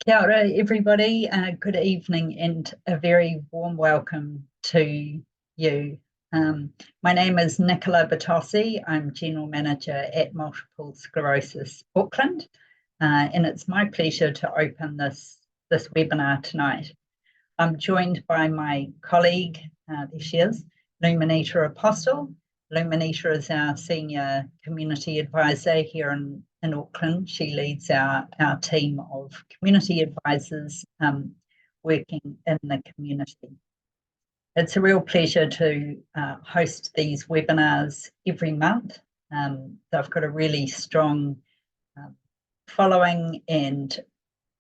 Ciara, everybody. Good evening and a very warm welcome to you. My name is Nicola Batossi. I'm General Manager at Multiple Sclerosis Auckland, and it's my pleasure to open this webinar tonight. I'm joined by my colleague, there she is, Luminita Apostle. Luminita is our Senior Community Advisor here in Auckland. She leads our team of community advisors working in the community. It's a real pleasure to host these webinars every month. They've got a really strong following, and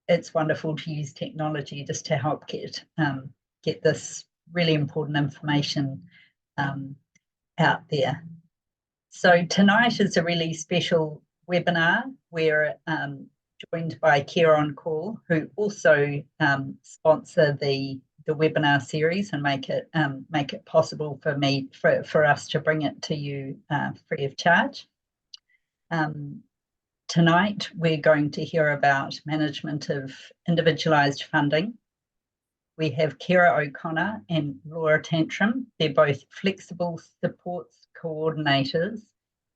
it's wonderful to use technology just to help get this really important information out there. So tonight is a really special webinar. We're joined by Care on Call, who also sponsor the webinar series and make it possible for us to bring it to you free of charge. Tonight we're going to hear about management of individualised funding. We have Ciara O'Connor and Laura Tantrum. They're both flexible supports coordinators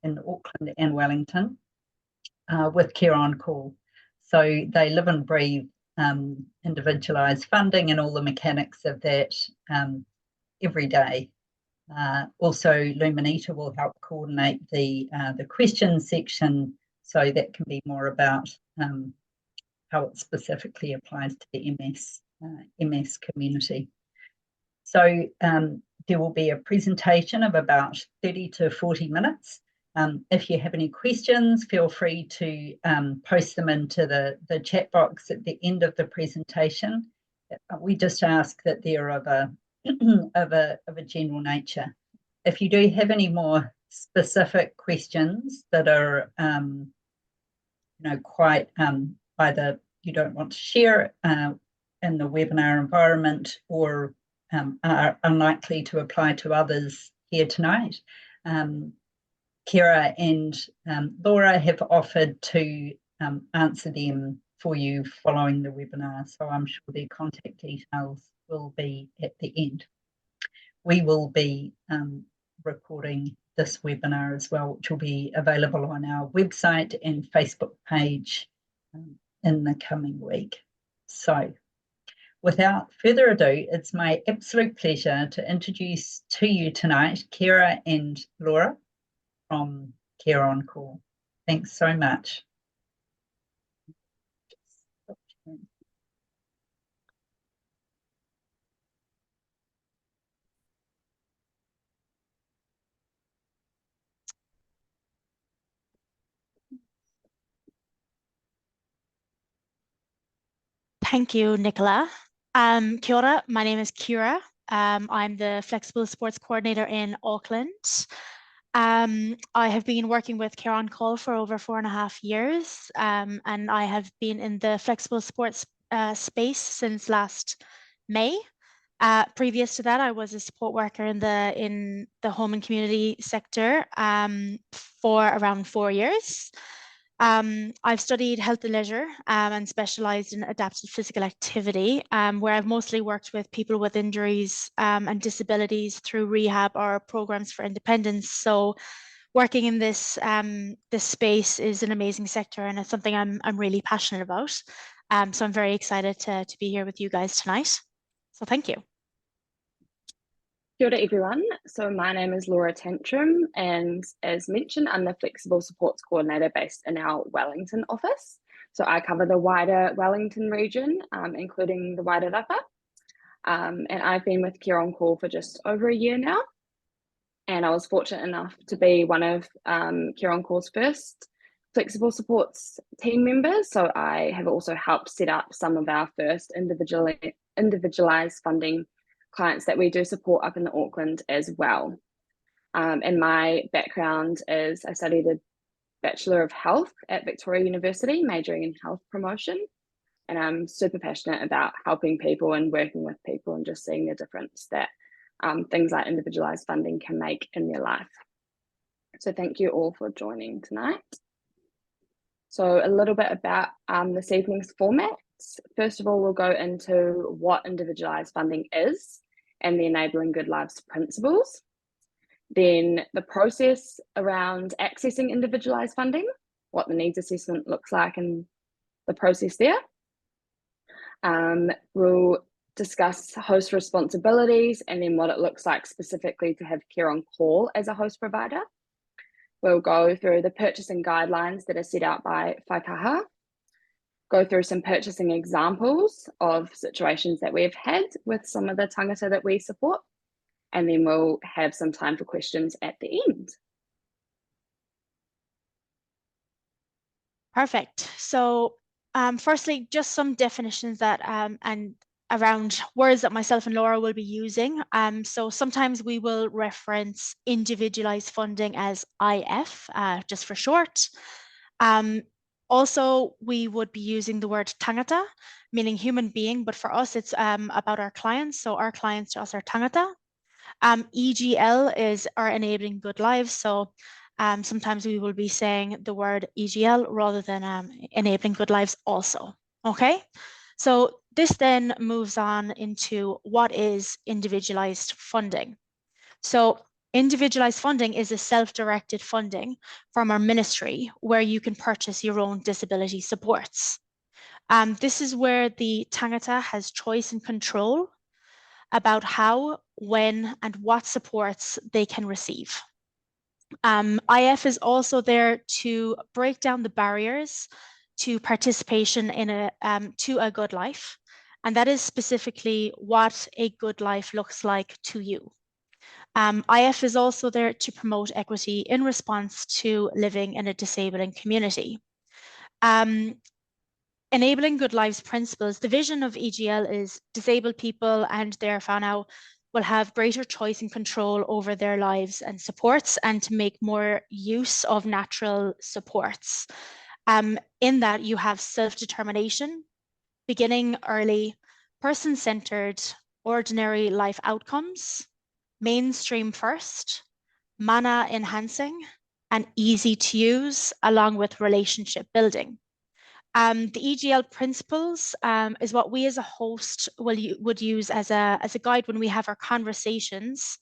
in Auckland and Wellington with Care on Call. So they live and breathe individualised funding and all the mechanics of that every day. Also, Luminita will help coordinate the question section, so that can be more about how it specifically applies to the MS community. So there will be a presentation of about 30 to 40 minutes. If you have any questions, feel free to post them into the chat box at the end of the presentation. We just ask that they're of a general nature. If you do have any more specific questions that are quite either you don't want to share in the webinar environment or are unlikely to apply to others here tonight, Ciara and Laura have offered to answer them for you following the webinar, so I'm sure their contact details will be at the end. We will be recording this webinar as well, which will be available on our website and Facebook page in the coming week. So without further ado, it's my absolute pleasure to introduce to you tonight Ciara and Laura from Care on Call. Thanks so much. Thank you, Nicola. Kia ora, my name is Ciara. I'm the Flexible Sports Coordinator in Auckland. I have been working with Care on Call for over 4.5 years, and I have been in the flexible sports space since last May. Previous to that, I was a support worker in the home and community sector for around 4 years. I've studied health and leisure and specialised in adapted physical activity, where I've mostly worked with people with injuries and disabilities through rehab or programs for independence. So working in this space is an amazing sector, and it's something I'm really passionate about. So I'm very excited to be here with you guys tonight. So thank you. Kia ora everyone. So my name is Laura Tantrum, and as mentioned, I'm the Flexible Supports Coordinator based in our Wellington office. So I cover the wider Wellington region, including the Wairarapa. And I've been with Care on Call for just over a year now. And I was fortunate enough to be one of Care on Call's first flexible supports team members. So I have also helped set up some of our first individualised funding clients that we do support up in the Auckland as well. And my background is I studied a Bachelor of Health at Victoria University, majoring in health promotion. And I'm super passionate about helping people and working with people and just seeing the difference that things like individualised funding can make in their life. So thank you all for joining tonight. So a little bit about this evening's format. First of all, we'll go into what individualised funding is and the Enabling Good Lives principles. Then the process around accessing individualised funding, what the needs assessment looks like and the process there. We'll discuss host responsibilities and then what it looks like specifically to have care on call as a host provider. We'll go through the purchasing guidelines that are set out by Whaikaha, go through some purchasing examples of situations that we've had with some of the tangata that we support, and then we'll have some time for questions at the end. Perfect. So firstly, just some definitions that and around words that myself and Laura will be using. So sometimes we will reference individualized funding as IF, just for short. Also, we would be using the word tangata, meaning human being, but for us, it's about our clients. So our clients to us are tangata. EGL is our enabling good lives. So sometimes we will be saying the word EGL rather than enabling good lives also. Okay, so this then moves on into what is individualized funding. So individualized funding is a self-directed funding from our ministry where you can purchase your own disability supports. This is where the tangata has choice and control about how, when, and what supports they can receive. IF is also there to break down the barriers to participation in to a good life, and that is specifically what a good life looks like to you. IF is also there to promote equity in response to living in a disabling community. Enabling Good Lives principles, the vision of EGL is disabled people and their whānau will have greater choice and control over their lives and supports and to make more use of natural supports. In that you have self-determination, beginning early, person-centered, ordinary life outcomes, mainstream first, mana enhancing, and easy to use, along with relationship building. The EGL principles is what we as a host would use as a guide when we have our conversations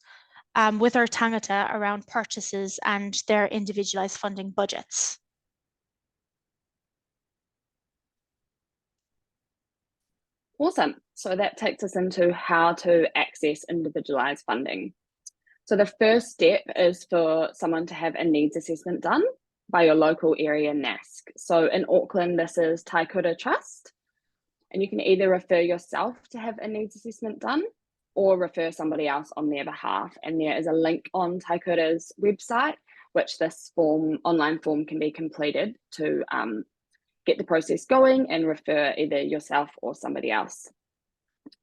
with our tangata around purchases and their individualized funding budgets. Awesome. So that takes us into how to access individualized funding. So the first step is for someone to have a needs assessment done by your local area NASC. So in Auckland, this is Taikura Trust, and you can either refer yourself to have a needs assessment done or refer somebody else on their behalf. And there is a link on Taikura's website, which this online form can be completed to get the process going and refer either yourself or somebody else.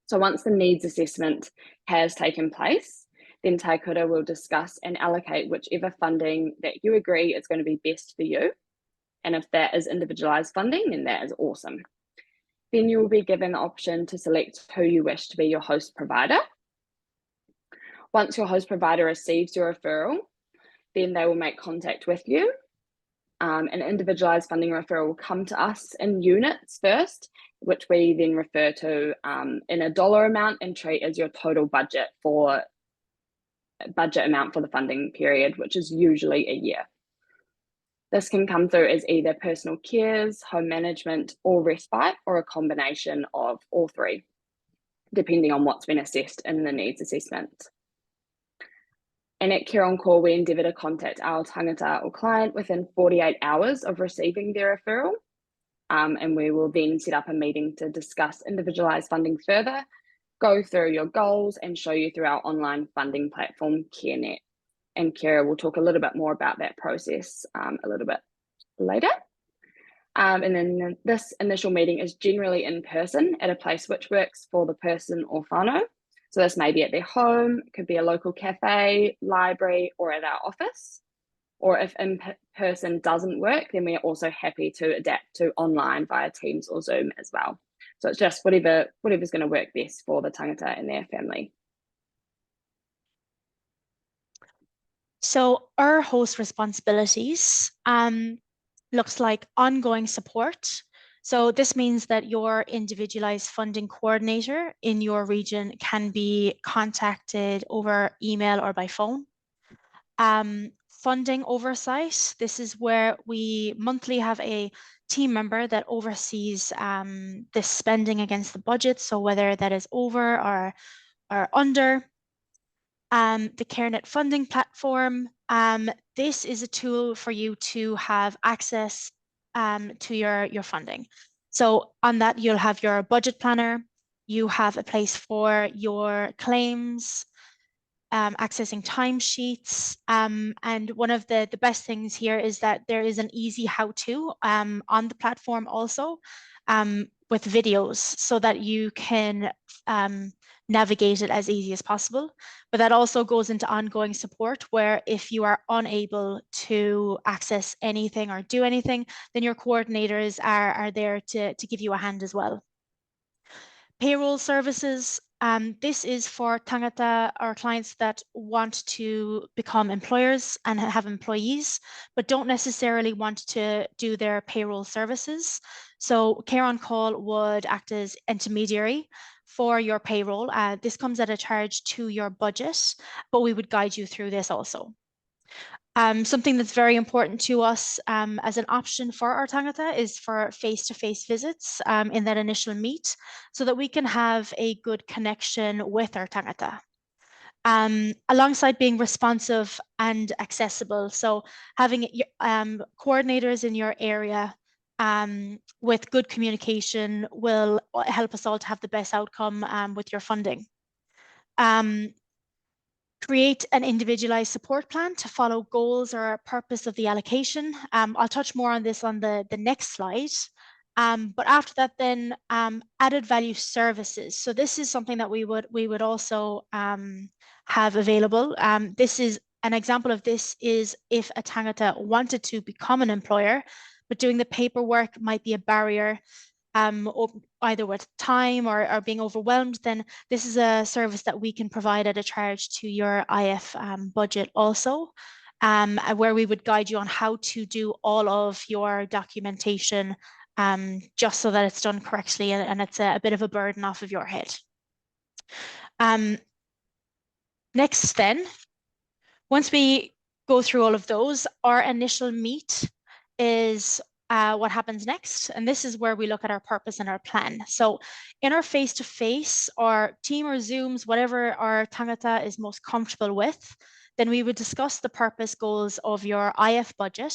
So once the needs assessment has taken place, then Taikura will discuss and allocate whichever funding that you agree is going to be best for you. And if that is individualized funding, then that is awesome. Then you will be given the option to select who you wish to be your host provider. Once your host provider receives your referral, then they will make contact with you. An individualized funding referral will come to us in units first, which we then refer to in a dollar amount and treat as your total budget amount for the funding period, which is usually a year. This can come through as either personal cares, home management, or respite, or a combination of all three, depending on what's been assessed in the needs assessment. And at Care on Call, we endeavour to contact our tangata or client within 48 hours of receiving their referral. And we will then set up a meeting to discuss individualised funding further, go through your goals and show you through our online funding platform, CareNet. And Ciara will talk a little bit more about that process a little bit later. And then this initial meeting is generally in person at a place which works for the person or whānau. So this may be at their home, it could be a local cafe, library, or at our office. Or if in person doesn't work, then we are also happy to adapt to online via Teams or Zoom as well. So it's just whatever's going to work best for the tangata and their family. So our host responsibilities, looks like ongoing support. So this means that your individualized funding coordinator in your region can be contacted over email or by phone. Funding oversight. This is where we monthly have a team member that oversees the spending against the budget. So whether that is over or under. The CareNet funding platform. This is a tool for you to have access to your funding. So on that, you'll have your budget planner, you have a place for your claims, accessing timesheets. And one of the best things here is that there is an easy how-to on the platform also with videos so that you can navigate it as easy as possible. But that also goes into ongoing support where if you are unable to access anything or do anything, then your coordinators are there to give you a hand as well. Payroll services. This is for tangata or clients that want to become employers and have employees, but don't necessarily want to do their payroll services. So Care on Call would act as intermediary for your payroll. This comes at a charge to your budget, but we would guide you through this also. Something that's very important to us as an option for our tangata is for face-to-face visits in that initial meet so that we can have a good connection with our tangata. Alongside being responsive and accessible. So having coordinators in your area with good communication will help us all to have the best outcome with your funding. Create an individualized support plan to follow goals or purpose of the allocation. I'll touch more on this on the next slide. But after that, then added value services. So this is something that we would also have available. This is an example of this is if a tangata wanted to become an employer, but doing the paperwork might be a barrier. Either with time or being overwhelmed, then this is a service that we can provide at a charge to your IF budget also, where we would guide you on how to do all of your documentation just so that it's done correctly and it's a bit of a burden off of your head. Next then, once we go through all of those, our initial meet is what happens next. And this is where we look at our purpose and our plan. So in our face-to-face or team or Zooms, whatever our tangata is most comfortable with, then we would discuss the purpose goals of your IF budget.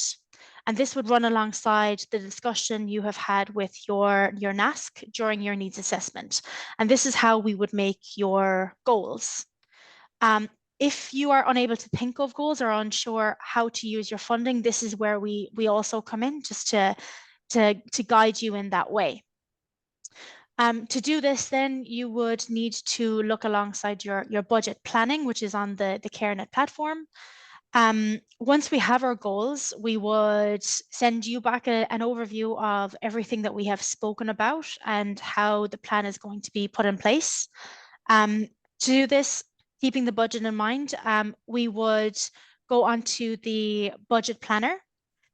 And this would run alongside the discussion you have had with your NASC during your needs assessment. And this is how we would make your goals. If you are unable to think of goals or unsure how to use your funding, this is where we also come in just to guide you in that way. To do this, then you would need to look alongside your budget planning, which is on the CareNet platform. Once we have our goals, we would send you back an overview of everything that we have spoken about and how the plan is going to be put in place. To do this, keeping the budget in mind, we would go onto the budget planner.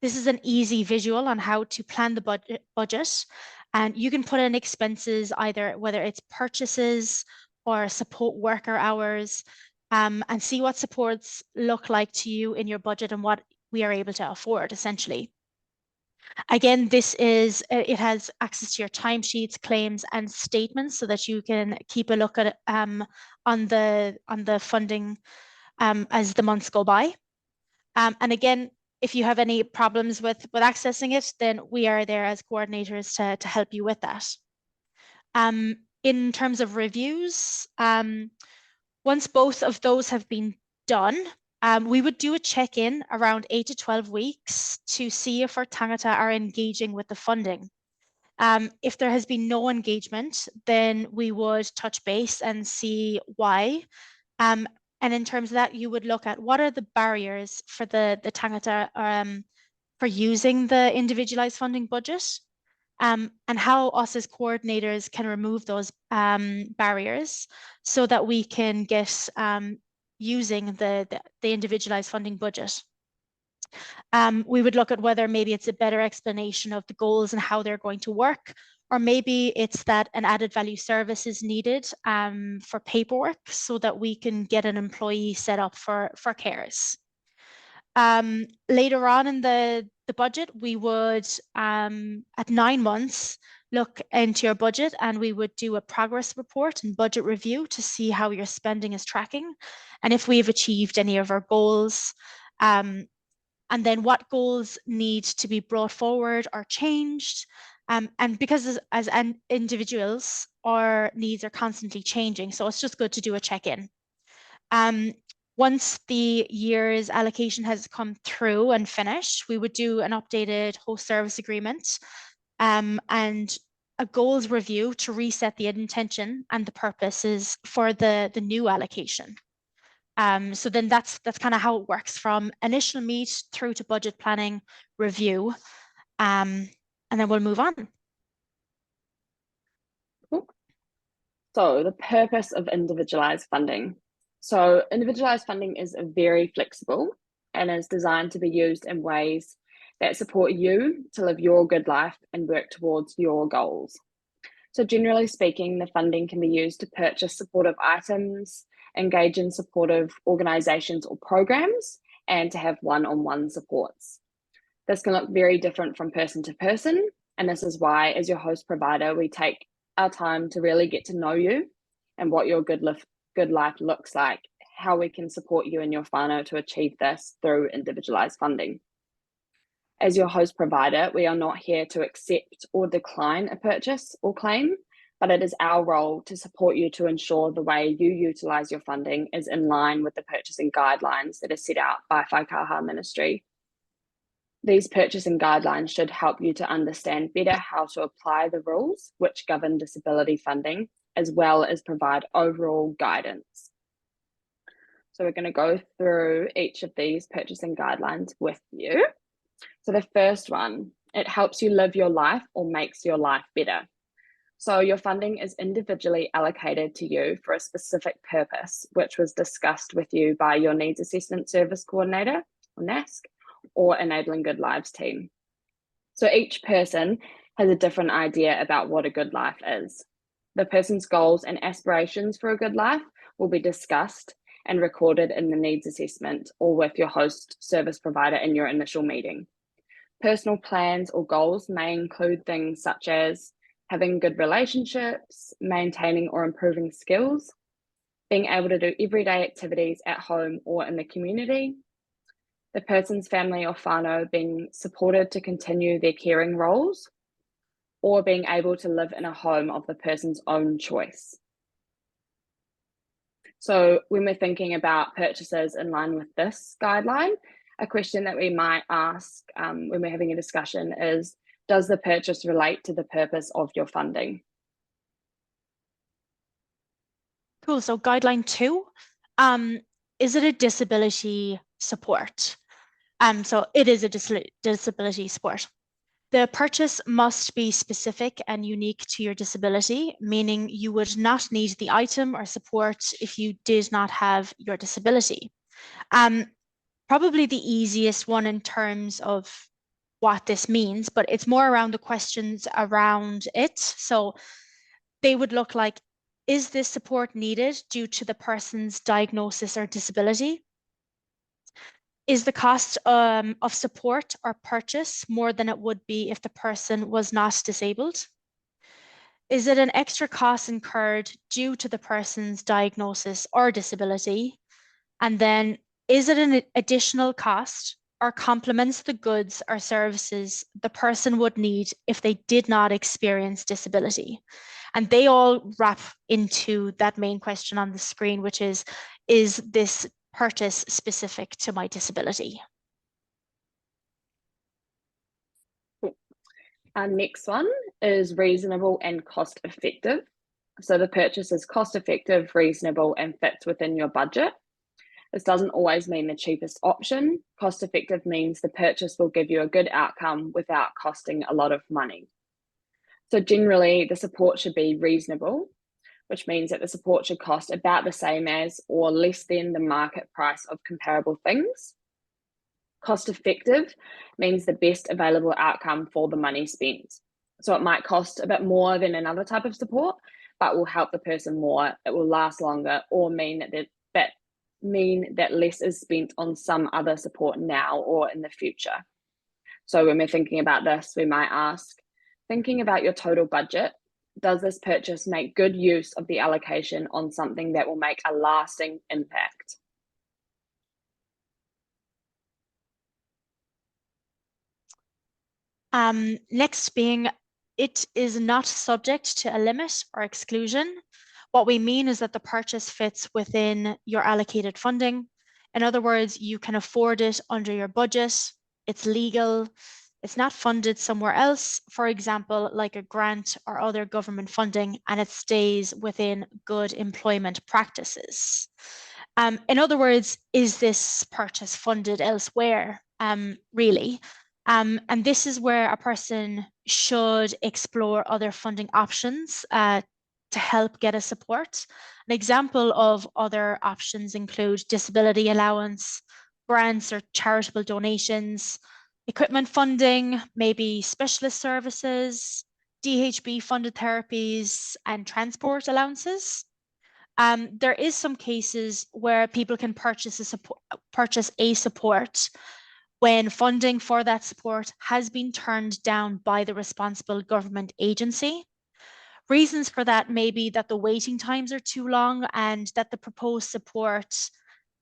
This is an easy visual on how to plan the budget. And you can put in expenses, either whether it's purchases or support worker hours, and see what supports look like to you in your budget and what we are able to afford, essentially. Again, it has access to your timesheets, claims, and statements so that you can keep a look at it on the funding as the months go by. And again, if you have any problems with accessing it, then we are there as coordinators to help you with that. In terms of reviews, once both of those have been done, we would do a check-in around 8 to 12 weeks to see if our tangata are engaging with the funding. If there has been no engagement, then we would touch base and see why. And in terms of that, you would look at what are the barriers for the tangata for using the individualized funding budget, and how us as coordinators can remove those barriers so that we can get using the individualized funding budget. We would look at whether maybe it's a better explanation of the goals and how they're going to work, or maybe it's that an added value service is needed for paperwork so that we can get an employee set up for carers. Later on in the budget, we would, at 9 months, look into your budget and we would do a progress report and budget review to see how your spending is tracking and if we've achieved any of our goals. And then what goals need to be brought forward or changed. And because as individuals, our needs are constantly changing, so it's just good to do a check-in. Once the year's allocation has come through and finished, we would do an updated host service agreement and a goals review to reset the intention and the purposes for the new allocation. So then that's kind of how it works from initial meet through to budget planning review, and then we'll move on. Cool. So the purpose of individualized funding. So individualized funding is very flexible and is designed to be used in ways that support you to live your good life and work towards your goals. So generally speaking, the funding can be used to purchase supportive items, engage in supportive organizations or programs, and to have one-on-one supports. This can look very different from person to person, and this is why, as your host provider, we take our time to really get to know you and what your good life looks like, how we can support you and your whānau to achieve this through individualized funding. As your host provider, we are not here to accept or decline a purchase or claim, but it is our role to support you to ensure the way you utilize your funding is in line with the purchasing guidelines that are set out by Whaikaha Ministry. These purchasing guidelines should help you to understand better how to apply the rules which govern disability funding, as well as provide overall guidance. So we're going to go through each of these purchasing guidelines with you. So the first one, it helps you live your life or makes your life better. So your funding is individually allocated to you for a specific purpose, which was discussed with you by your Needs Assessment Service Coordinator, or NASC, or Enabling Good Lives team. So each person has a different idea about what a good life is. The person's goals and aspirations for a good life will be discussed and recorded in the needs assessment or with your host service provider in your initial meeting. Personal plans or goals may include things such as having good relationships, maintaining or improving skills, being able to do everyday activities at home or in the community, the person's family or whānau being supported to continue their caring roles, or being able to live in a home of the person's own choice. So when we're thinking about purchases in line with this guideline, a question that we might ask when we're having a discussion is, does the purchase relate to the purpose of your funding? Cool, so guideline 2, is it a disability support? So it is a disability support. The purchase must be specific and unique to your disability, meaning you would not need the item or support if you did not have your disability. Probably the easiest one in terms of what this means, but it's more around the questions around it. So they would look like, is this support needed due to the person's diagnosis or disability? Is the cost of support or purchase more than it would be if the person was not disabled? Is it an extra cost incurred due to the person's diagnosis or disability? And then, is it an additional cost or complements the goods or services the person would need if they did not experience disability? And they all wrap into that main question on the screen, which is this purchase specific to my disability? Our next one is reasonable and cost effective. So the purchase is cost effective, reasonable, and fits within your budget. This doesn't always mean the cheapest option. Cost effective means the purchase will give you a good outcome without costing a lot of money. So generally, the support should be reasonable, which means that the support should cost about the same as or less than the market price of comparable things. Cost effective means the best available outcome for the money spent. So it might cost a bit more than another type of support, but will help the person more, it will last longer, or mean that less is spent on some other support now or in the future. So when we're thinking about this, we might ask, thinking about your total budget, does this purchase make good use of the allocation on something that will make a lasting impact? Next being, it is not subject to a limit or exclusion. What we mean is that the purchase fits within your allocated funding. In other words, you can afford it under your budget, it's legal, it's not funded somewhere else, for example, like a grant or other government funding, and it stays within good employment practices. In other words, is this purchase funded elsewhere? Really? And this is where a person should explore other funding options to help get a support. An example of other options include disability allowance, grants or charitable donations, equipment funding, maybe specialist services, DHB funded therapies, and transport allowances. There is some cases where people can purchase a support when funding for that support has been turned down by the responsible government agency. Reasons for that may be that the waiting times are too long and that the proposed support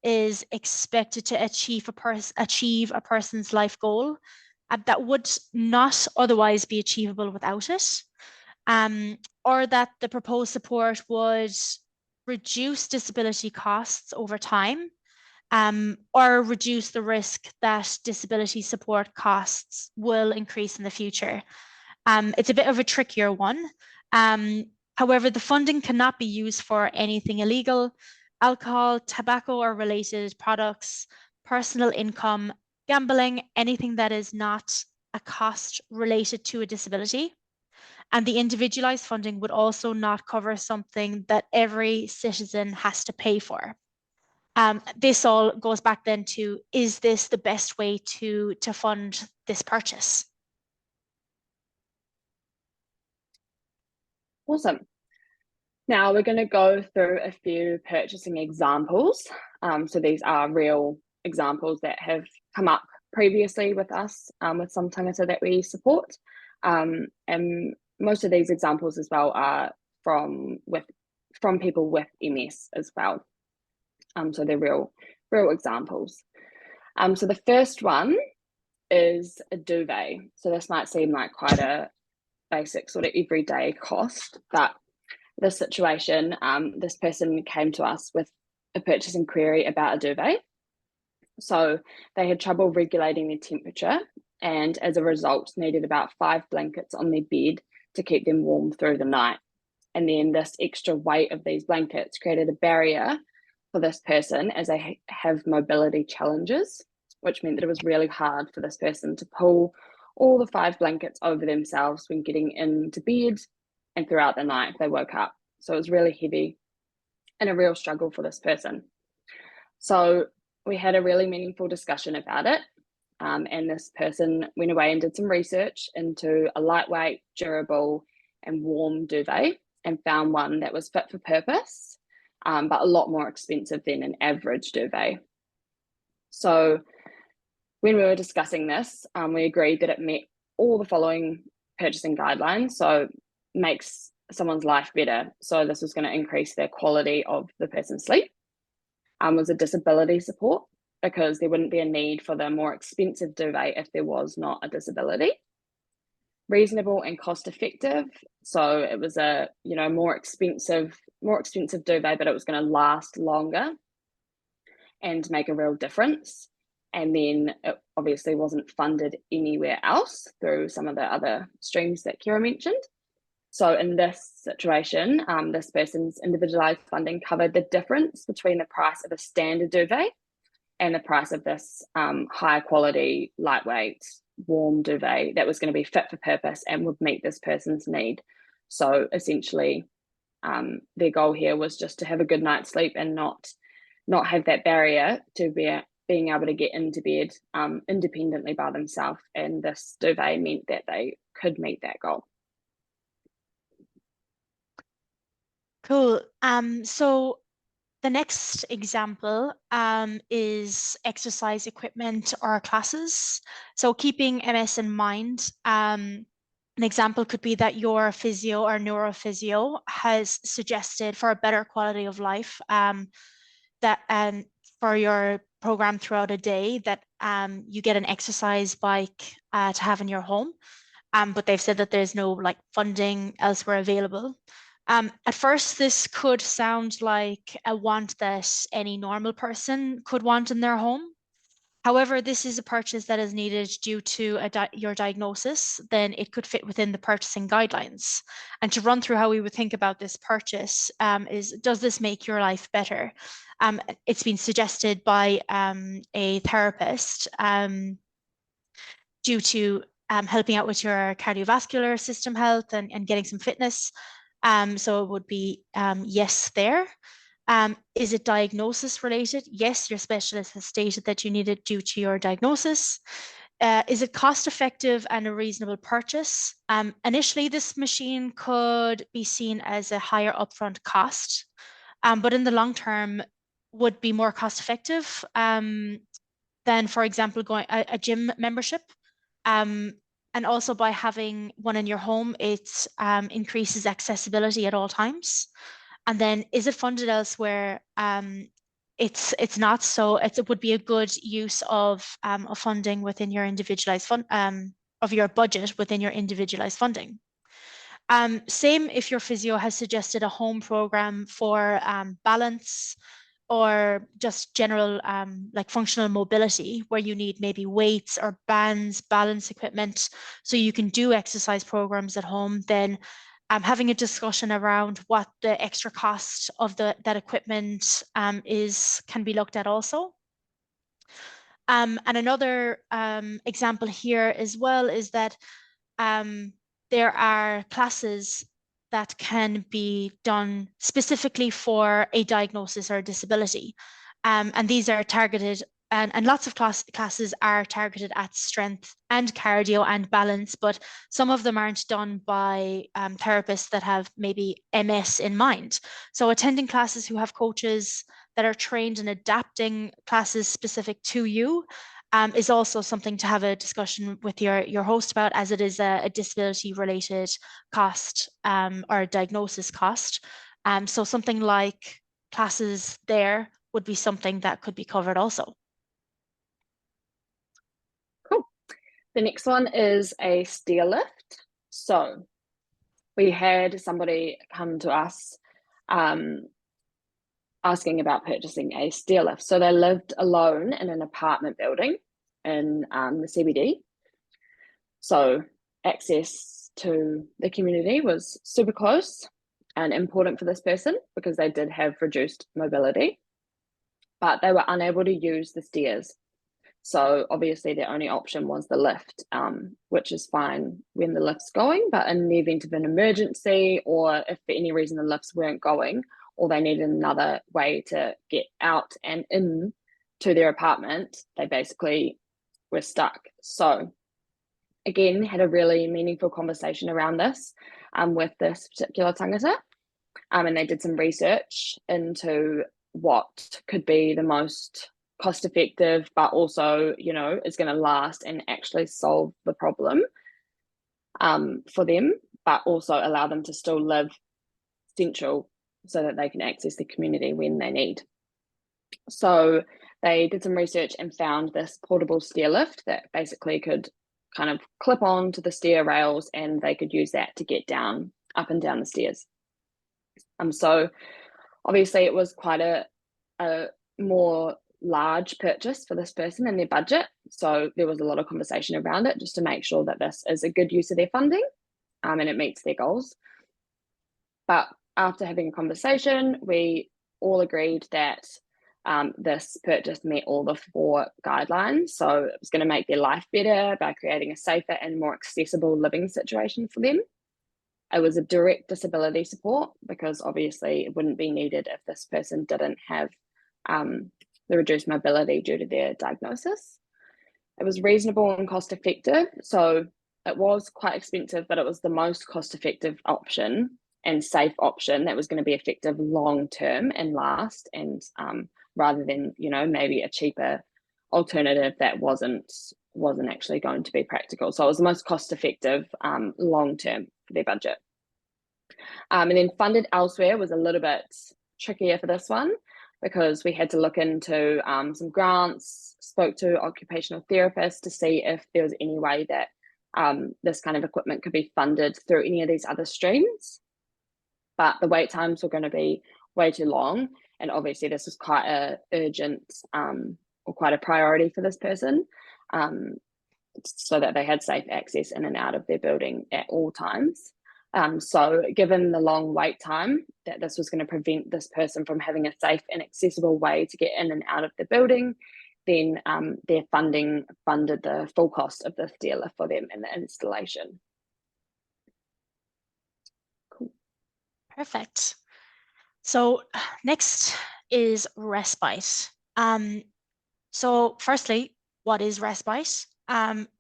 is expected to achieve a person's life goal that would not otherwise be achievable without it, or that the proposed support would reduce disability costs over time, or reduce the risk that disability support costs will increase in the future. It's a bit of a trickier one. However, the funding cannot be used for anything illegal, alcohol, tobacco or related products, personal income, gambling, anything that is not a cost related to a disability. And the individualized funding would also not cover something that every citizen has to pay for. This all goes back then to, is this the best way to fund this purchase? Awesome. Now we're going to go through a few purchasing examples. So these are real examples that have come up previously with us, with some tangata that we support. And most of these examples as well are from people with MS as well. So they're real examples. So the first one is a duvet. So this might seem like quite a basic sort of everyday cost, but this situation, this person came to us with a purchasing query about a duvet. So they had trouble regulating their temperature, and as a result needed about 5 blankets on their bed to keep them warm through the night. And then this extra weight of these blankets created a barrier for this person as they have mobility challenges, which meant that it was really hard for this person to pull all the 5 blankets over themselves when getting into bed and throughout the night if they woke up. So it was really heavy and a real struggle for this person. So we had a really meaningful discussion about it. And this person went away and did some research into a lightweight, durable and warm duvet and found one that was fit for purpose, but a lot more expensive than an average duvet. So when we were discussing this, we agreed that it met all the following purchasing guidelines. So makes someone's life better. So this was going to increase their quality of the person's sleep. Was a disability support, because there wouldn't be a need for the more expensive duvet if there was not a disability. Reasonable and cost effective. So it was a more expensive duvet, but it was going to last longer and make a real difference. And then it obviously wasn't funded anywhere else through some of the other streams that Ciara mentioned. So in this situation, this person's individualized funding covered the difference between the price of a standard duvet and the price of this high quality, lightweight, warm duvet that was going to be fit for purpose and would meet this person's need. So essentially, their goal here was just to have a good night's sleep and not have that barrier to being able to get into bed independently by themselves, and this duvet meant that they could meet that goal. Cool. So the next example is exercise equipment or classes. So keeping MS in mind, an example could be that your physio or neurophysio has suggested for a better quality of life that for your program throughout a day that you get an exercise bike to have in your home. But they've said that there's no like funding elsewhere available. At first, this could sound like a want that any normal person could want in their home. However, this is a purchase that is needed due to your diagnosis, then it could fit within the purchasing guidelines. And to run through how we would think about this purchase is, does this make your life better? It's been suggested by a therapist due to helping out with your cardiovascular system health and getting some fitness. So it would be yes there. Is it diagnosis related? Yes, your specialist has stated that you need it due to your diagnosis. Is it cost effective and a reasonable purchase? Initially, this machine could be seen as a higher upfront cost, but in the long term would be more cost effective than, for example, going a gym membership. And also by having one in your home, it increases accessibility at all times. And then is it funded elsewhere? It's not, so it would be a good use of funding within your individualized fund of your budget within your individualized funding. Same if your physio has suggested a home program for balance or just general like functional mobility, where you need maybe weights or bands, balance equipment, so you can do exercise programs at home, then having a discussion around what the extra cost of that equipment can be looked at also. And another example here as well is that there are classes that can be done specifically for a diagnosis or a disability. And these are targeted, and lots of classes are targeted at strength and cardio and balance, but some of them aren't done by therapists that have maybe MS in mind. So attending classes who have coaches that are trained in adapting classes specific to you is also something to have a discussion with your host about, as it is a disability related cost or a diagnosis cost. So something like classes there would be something that could be covered also. Cool. The next one is a stair lift. So we had somebody come to us asking about purchasing a stair lift. So they lived alone in an apartment building in the CBD. So access to the community was super close and important for this person because they did have reduced mobility, but they were unable to use the stairs. So obviously their only option was the lift, which is fine when the lift's going, but in the event of an emergency, or if for any reason the lifts weren't going, or they needed another way to get out and in to their apartment, they basically were stuck. So again, had a really meaningful conversation around this with this particular tangata, and they did some research into what could be the most cost effective, but also, you know, is going to last and actually solve the problem for them, but also allow them to still live central so that they can access the community when they need. So they did some research and found this portable stair lift that basically could kind of clip on to the stair rails, and they could use that to get down, up and down the stairs. So obviously it was quite a more large purchase for this person and their budget. So there was a lot of conversation around it just to make sure that this is a good use of their funding and it meets their goals. But after having a conversation, we all agreed that this purchase met all the 4 guidelines. So it was going to make their life better by creating a safer and more accessible living situation for them. It was a direct disability support because obviously it wouldn't be needed if this person didn't have the reduced mobility due to their diagnosis. It was reasonable and cost effective. So it was quite expensive, but it was the most cost effective option and safe option that was going to be effective long term and last, and rather than, you know, maybe a cheaper alternative that wasn't actually going to be practical. So it was the most cost effective long term for their budget. And then funded elsewhere was a little bit trickier for this one, because we had to look into some grants, spoke to occupational therapists to see if there was any way that this kind of equipment could be funded through any of these other streams. But the wait times were going to be way too long. And obviously this was quite a urgent or quite a priority for this person, so that they had safe access in and out of their building at all times. So given the long wait time, that this was going to prevent this person from having a safe and accessible way to get in and out of the building, then their funding funded the full cost of this dealer for them in the installation. Cool. Perfect. So next is respite. So firstly, what is respite?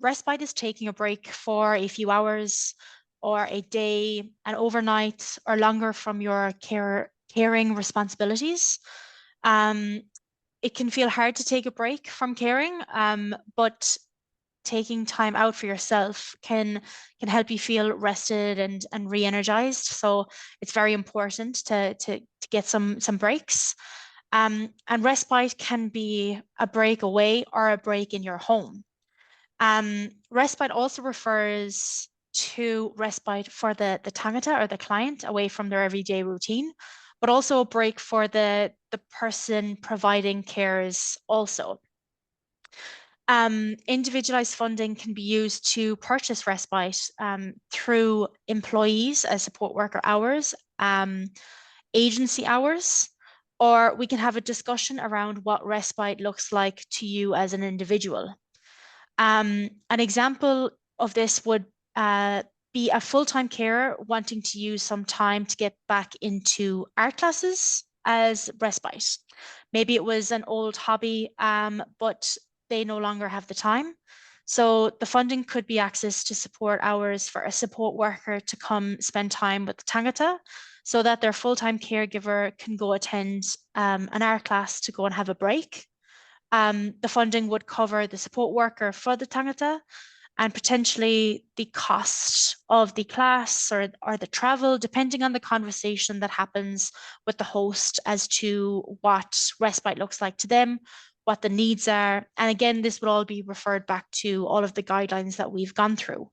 Respite is taking a break for a few hours or a day, an overnight, or longer from your caring responsibilities. It can feel hard to take a break from caring, but taking time out for yourself can help you feel rested and re-energized. So it's very important to get some breaks. And respite can be a break away or a break in your home. Respite also refers to respite for the tangata or the client away from their everyday routine, but also a break for the person providing cares also. Individualized funding can be used to purchase respite through employees as support worker hours, agency hours, or we can have a discussion around what respite looks like to you as an individual. An example of this would be a full-time carer wanting to use some time to get back into art classes as respite. Maybe it was an old hobby, but they no longer have the time. So the funding could be access to support hours for a support worker to come spend time with the tangata, so that their full-time caregiver can go attend an art class to go and have a break. The funding would cover the support worker for the tangata and potentially the cost of the class or the travel, depending on the conversation that happens with the host as to what respite looks like to them, what the needs are. And again, this would all be referred back to all of the guidelines that we've gone through.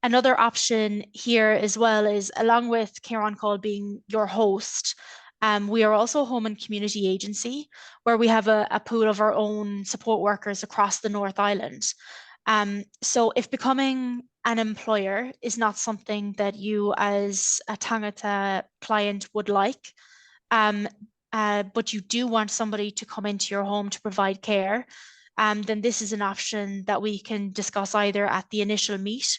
Another option here as well is, along with Care on Call being your host, we are also a home and community agency where we have a pool of our own support workers across the North Island. So if becoming an employer is not something that you as a tangata client would like, but you do want somebody to come into your home to provide care, then this is an option that we can discuss either at the initial meet,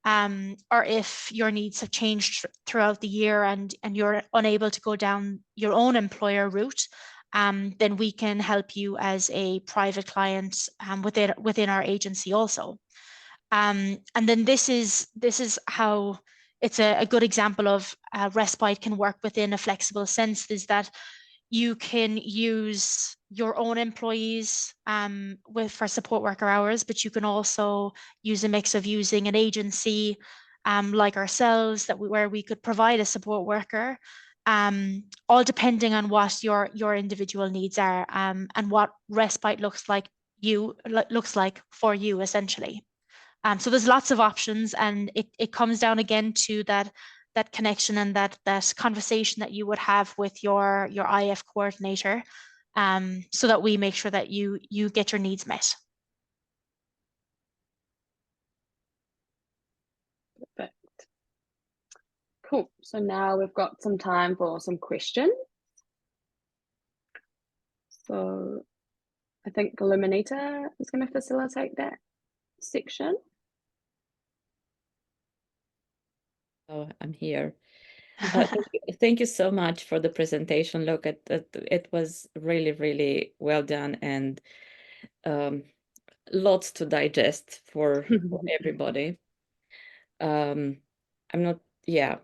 or if your needs have changed throughout the year and you're unable to go down your own employer route, then we can help you as a private client within our agency also. And then this is how it's a good example of respite can work within a flexible sense, is that you can use your own employees for support worker hours, but you can also use a mix of using an agency like ourselves where we could provide a support worker, all depending on what your individual needs are, and what respite looks like for you essentially. So there's lots of options, and it comes down again to that connection and that conversation that you would have with your IF coordinator, so that we make sure that you get your needs met. Perfect. Cool. So now we've got some time for some questions. So I think Luminita is going to facilitate that section. Oh, I'm here. Thank you so much for the presentation. Look, it was really, really well done, and lots to digest for everybody. I'm not, yeah,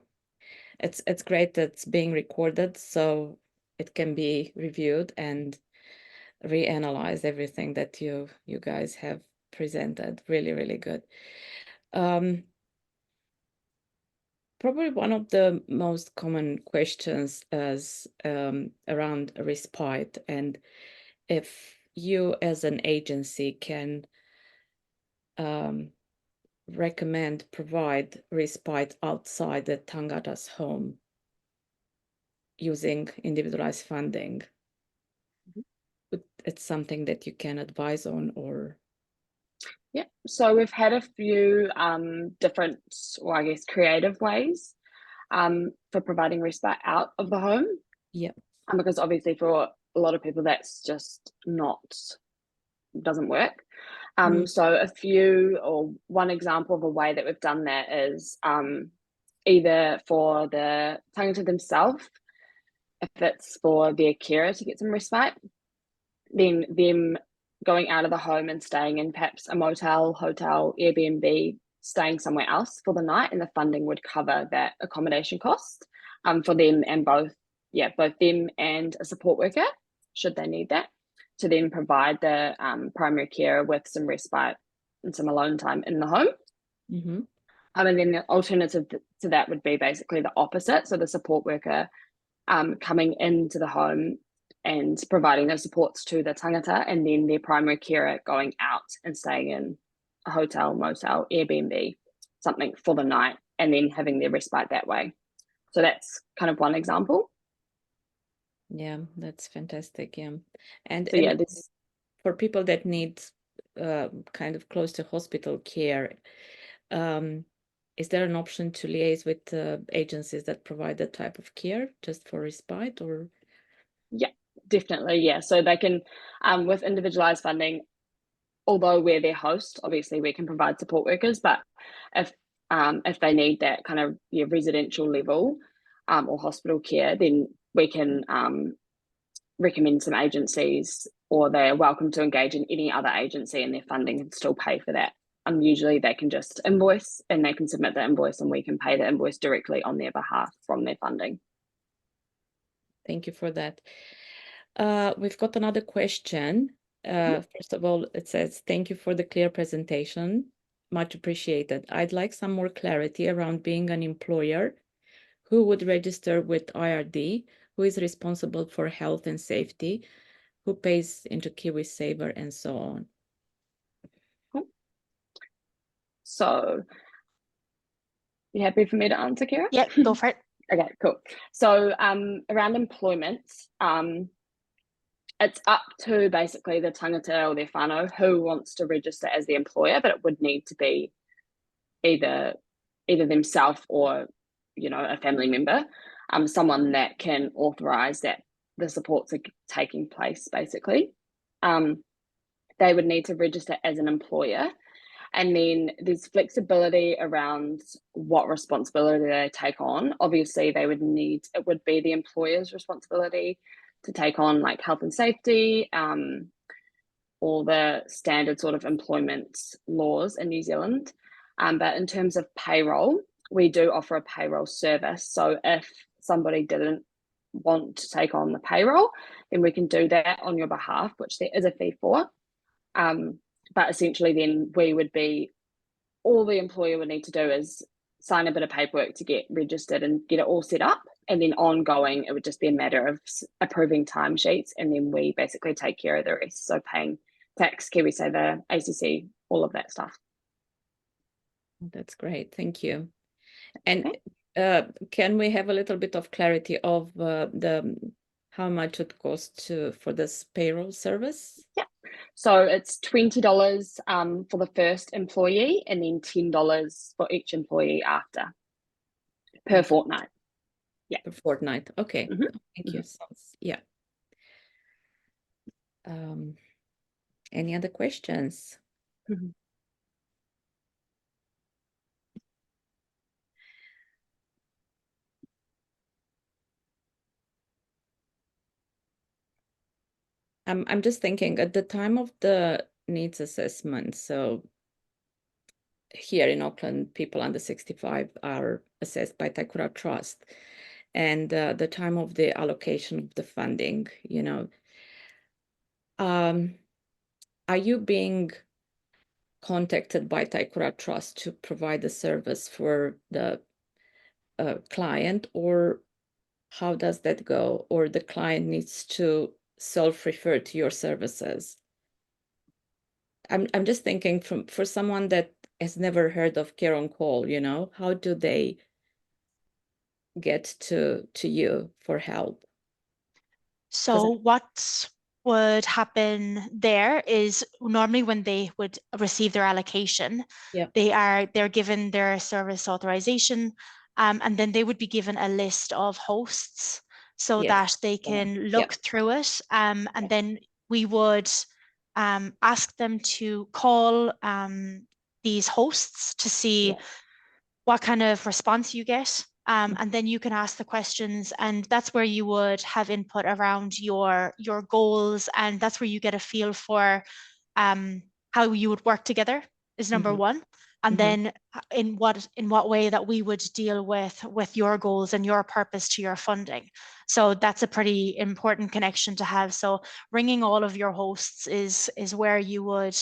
it's great that it's being recorded so it can be reviewed and reanalyze everything that you guys have presented. Really, really good. Probably one of the most common questions is around respite, and if you as an agency can provide respite outside the tangata's home using individualized funding. It's something that you can advise on, or? Yeah, so we've had a few different, or I guess creative ways for providing respite out of the home. Yeah. Because obviously for a lot of people that's just doesn't work. So a few, or one example of a way that we've done that is either for the tangata themselves, if it's for their carer to get some respite, then them going out of the home and staying in perhaps a motel, hotel, Airbnb, staying somewhere else for the night, and the funding would cover that accommodation cost for them and both them and a support worker, should they need that, to then provide the primary carer with some respite and some alone time in the home. Mm-hmm. And then the alternative to that would be basically the opposite. So the support worker coming into the home and providing those supports to the tangata, and then their primary carer going out and staying in a hotel, motel, Airbnb, something for the night, and then having their respite that way. So that's kind of one example. Yeah, that's fantastic. Yeah. And, so yeah, and for people that need kind of close to hospital care, is there an option to liaise with agencies that provide that type of care just for respite, or? Yeah, definitely. Yeah, so they can, with individualized funding, although we're their host, obviously we can provide support workers, but if they need that kind of residential level or hospital care, then we can recommend some agencies, or they're welcome to engage in any other agency, and their funding can still pay for that. Usually they can just invoice, and they can submit the invoice, and we can pay the invoice directly on their behalf from their funding. Thank you for that. We've got another question. First of all, it says, thank you for the clear presentation. Much appreciated. I'd like some more clarity around being an employer. Who would register with IRD? Who is responsible for health and safety? Who pays into KiwiSaver, and so on? So, you happy for me to answer, Ciara? Yep, go for it. Okay, cool. So around employment, it's up to basically the tangata or their whānau who wants to register as the employer, but it would need to be either themselves or a family member, someone that can authorize that the supports are taking place. Basically, they would need to register as an employer. And then there's flexibility around what responsibility they take on. Obviously, it would be the employer's responsibility to take on like health and safety, all the standard sort of employment laws in New Zealand. But in terms of payroll, we do offer a payroll service. So if somebody didn't want to take on the payroll, then we can do that on your behalf, which there is a fee for. But essentially then all the employer would need to do is sign a bit of paperwork to get registered and get it all set up. And then ongoing, it would just be a matter of approving timesheets, and then we basically take care of the rest. So paying tax, KiwiSaver, ACC, all of that stuff. That's great. Thank you. And can we have a little bit of clarity of how much it costs for this payroll service? Yeah. So it's $20 for the first employee, and then $10 for each employee after per fortnight. Yeah. Per fortnight. Okay. Mm-hmm. Thank you. Yeah. Any other questions? Mm-hmm. I'm just thinking at the time of the needs assessment, so here in Auckland, people under 65 are assessed by Taikura Trust. And the time of the allocation of the funding, you know, are you being contacted by Taikura Trust to provide the service for the client, or how does that go? Or the client needs to self-refer to your services? I'm just thinking for someone that has never heard of Care on Call, you know, how do they get to you for help? So what would happen there is normally when they would receive their allocation, Yeah. they're given their service authorization, and then they would be given a list of hosts so Yes. that they can look through it, and then we would ask them to call these hosts to see what kind of response you get. And then you can ask the questions, and that's where you would have input around your goals, and that's where you get a feel for how you would work together is number one. And then in what way that we would deal with your goals and your purpose to your funding. So that's a pretty important connection to have. So ringing all of your hosts is where you would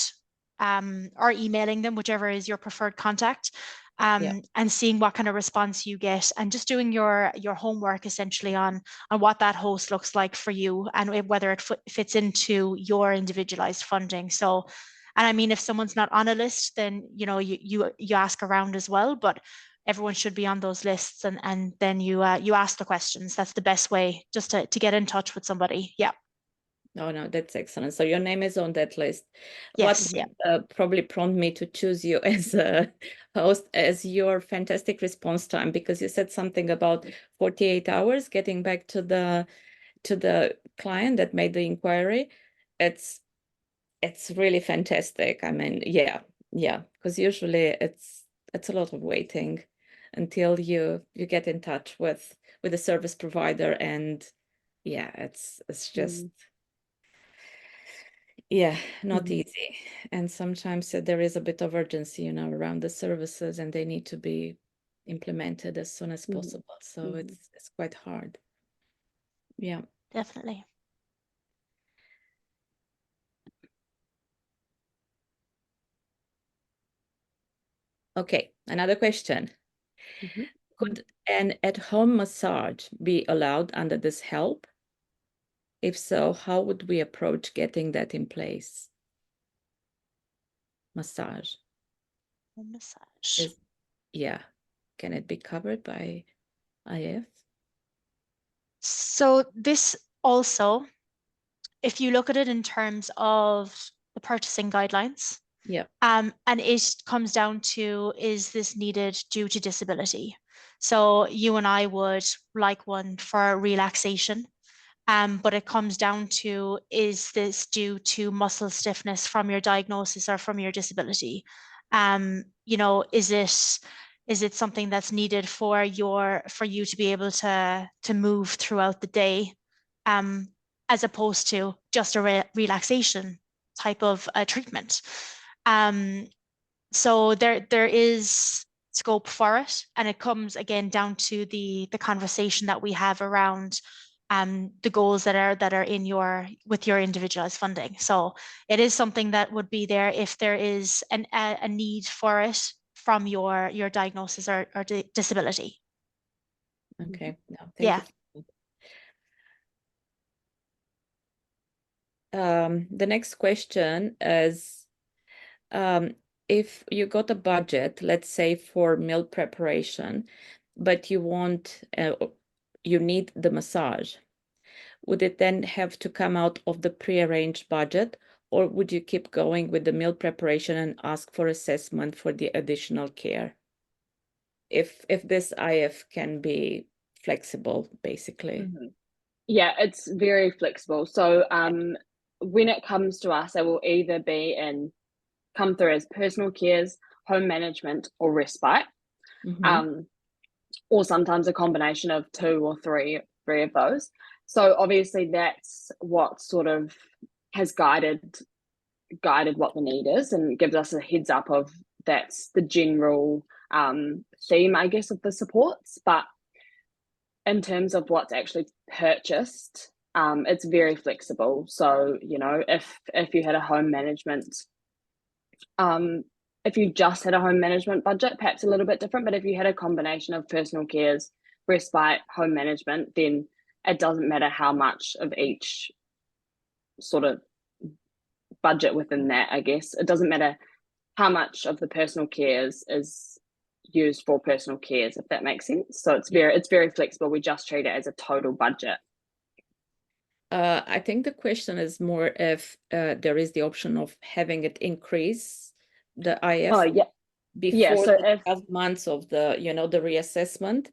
or emailing them, whichever is your preferred contact. And seeing what kind of response you get, and just doing your homework essentially on what that host looks like for you, and whether it fits into your individualized funding. So, and I mean, if someone's not on a list, then you ask around as well, but everyone should be on those lists, and then you ask the questions. That's the best way, just to get in touch with somebody. Yeah. No, that's excellent. So your name is on that list. Yes. What would probably prompt me to choose you as a host, as your fantastic response time, because you said something about 48 hours getting back to the client that made the inquiry. It's really fantastic. I mean, yeah, because usually it's a lot of waiting until you get in touch with the service provider, and yeah, it's just not easy. And sometimes there is a bit of urgency, you know, around the services, and they need to be implemented as soon as possible. So it's quite hard. Yeah, Definitely. okay, another question. Could an at-home massage be allowed under this help? If so, how would we approach getting that in place? Massage. Massage. Can it be covered by IF? So this also, if you look at it in terms of the purchasing guidelines, and it comes down to, is this needed due to disability? So you and I would like one for relaxation, but it comes down to, is this due to muscle stiffness from your diagnosis or from your disability? Is it something that's needed for you to be able to move throughout the day, as opposed to just a relaxation type of treatment? So there is scope for it, and it comes again down to the conversation that we have around the goals that are in with your individualized funding. So it is something that would be there if there is a need for it from your diagnosis or disability. Okay, no, thank you. The next question is, if you got a budget, let's say for meal preparation, but you need the massage, would it then have to come out of the prearranged budget, or would you keep going with the meal preparation and ask for assessment for the additional care? If this IF can be flexible, basically. Yeah, it's very flexible. So when it comes to us, it will either come through as personal cares, home management, or respite. Or sometimes a combination of two or three of those. So obviously that's what sort of has guided what the need is and gives us a heads up of that's the general theme, I guess, of the supports. But in terms of what's actually purchased, it's very flexible. So, you know, if you had a home management, if you just had a home management budget, perhaps a little bit different, but if you had a combination of personal cares, respite, home management, then it doesn't matter how much of each sort of budget within that, I guess. It doesn't matter how much of the personal cares is used for personal cares, if that makes sense. So it's very flexible. We just treat it as a total budget. I think the question is more if there is the option of having it increase the IF before so the 12 months of the, you know, the reassessment,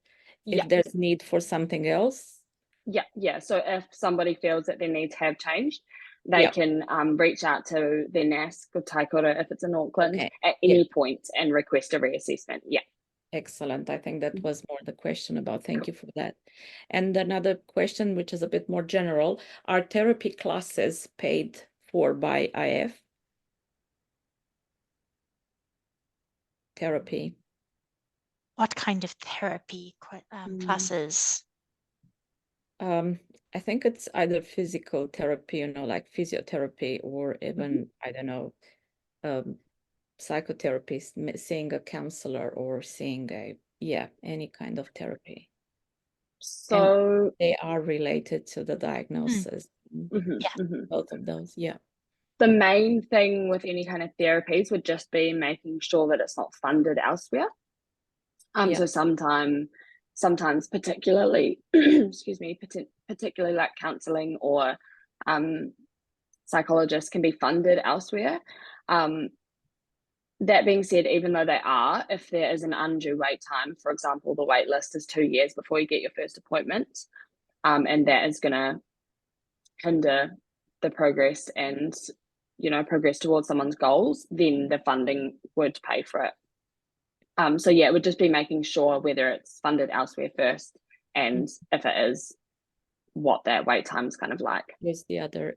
if there's need for something else. So if somebody feels that their needs have changed, they can reach out to their NASC or Taikura if it's in Auckland at any point and request a reassessment. Excellent. I think that was more the question about. Thank you for that. And another question, which is a bit more general, are therapy classes paid for by IF? Therapy. What kind of therapy classes? I think it's either physical therapy, you know, like physiotherapy, or even, I don't know, psychotherapy, seeing a counselor or seeing any kind of therapy. So and they are related to the diagnosis. Both of those. The main thing with any kind of therapies would just be making sure that it's not funded elsewhere. So sometimes particularly particularly like counseling or psychologists can be funded elsewhere. That being said, even though they are, if there is an undue wait time, for example, the wait list is 2 years before you get your first appointment, and that is going to hinder the progress and, you know, progress towards someone's goals, then the funding would pay for it. So it would just be making sure whether it's funded elsewhere first, and if it is, what that wait time is kind of like. Yes, the other,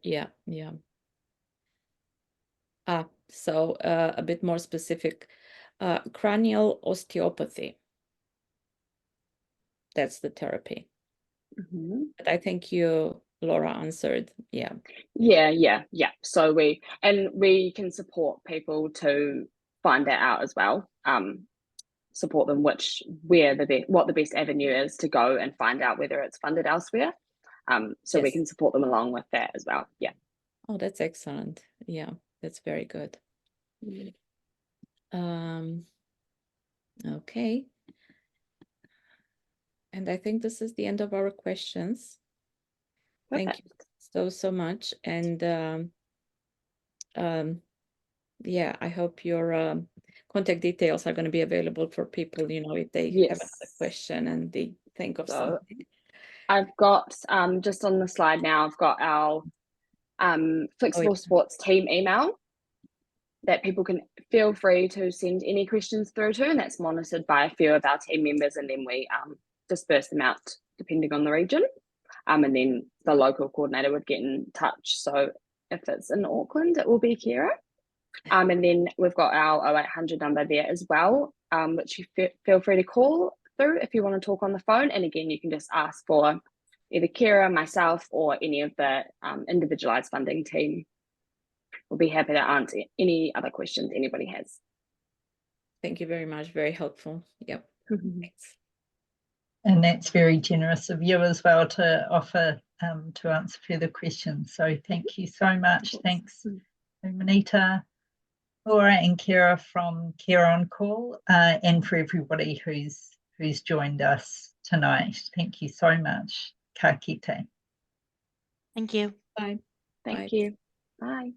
so a bit more specific, cranial osteopathy. That's the therapy. But I think you, Laura, answered. So we can support people to find that out as well. Support them what the best avenue is to go and find out whether it's funded elsewhere. So we can support them along with that as well. Oh, that's excellent. That's very good. Okay. And I think this is the end of our questions. Perfect. Thank you so much. And I hope your contact details are going to be available for people, you know, if they have another question and they think of something. I've got just on the slide now, I've got our Flexible Sports team email that people can feel free to send any questions through to, and that's monitored by a few of our team members, and then we disperse them out depending on the region, and then the local coordinator would get in touch. So if it's in Auckland, it will be Ciara, and then we've got our 0800 number there as well, which you feel free to call through if you want to talk on the phone. And again, you can just ask for either Ciara, myself, or any of the individualized funding team. We'll be happy to answer any other questions anybody has. Thank you very much. Very helpful. Thanks. And that's very generous of you as well to offer to answer further questions. So thank you so much. Thanks, Manita, Laura and Ciara from Care on Call, and for everybody who's joined us tonight. Thank you so much. Ka kite. Thank you. Bye. Thank you. Bye.